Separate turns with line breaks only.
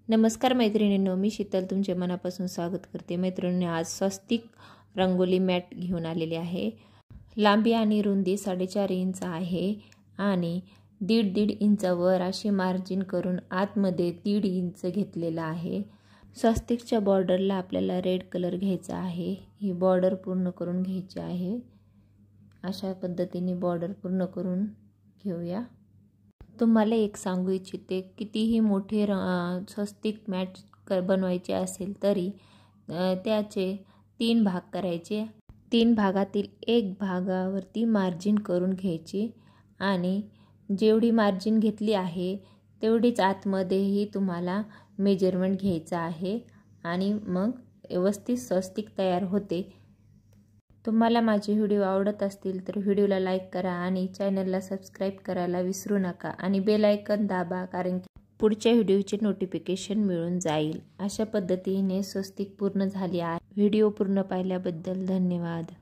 नमस्कार मैत्रिणींनो, मी शीतल तुमचे मनापासून स्वागत करते। मैत्रिणींनो, आज स्वस्तिक रंगोली मॅट घेऊन आलेली आहे। लांबी आणि रुंदी 4.5 इंच आहे आणि 1.5 इंचावर अशी मार्जिन करून आतमध्ये 1.5 इंच घेतलेला आहे। स्वस्तिकच्या बॉर्डरला आपल्याला रेड कलर घ्यायचा आहे। ही बॉर्डर पूर्ण करून घ्यायची आहे। अशा पद्धतीने बॉर्डर पूर्ण करून घेऊया। तुम्हाला एक सांगू इच्छिते, कितीही मोठे स्वस्तिक मॅट बनवायचे असेल तरी त्याचे 3 भाग करायचे। 3 भागातील एक भागावरती मार्जिन करून घ्यायची आणि जेवढी मार्जिन घेतली आहे तेवढीच आतमध्येही तुम्हाला मेजरमेंट घ्यायचं आहे आणि मग व्यवस्थित स्वस्तिक तयार होते। तुम्हाला माझे व्हिडिओ आवडत असतील तर व्हिडिओला लाईक करा आणि चॅनलला सबस्क्राइब करायला विसरू नका आणि बेल आयकॉन दाबा, कारण की पुढच्या व्हिडिओचे नोटिफिकेशन मिळून जाईल। अशा पद्धतीने स्वस्तिक पूर्ण झाली आहे। व्हिडिओ पूर्ण पाहिल्याबद्दल धन्यवाद।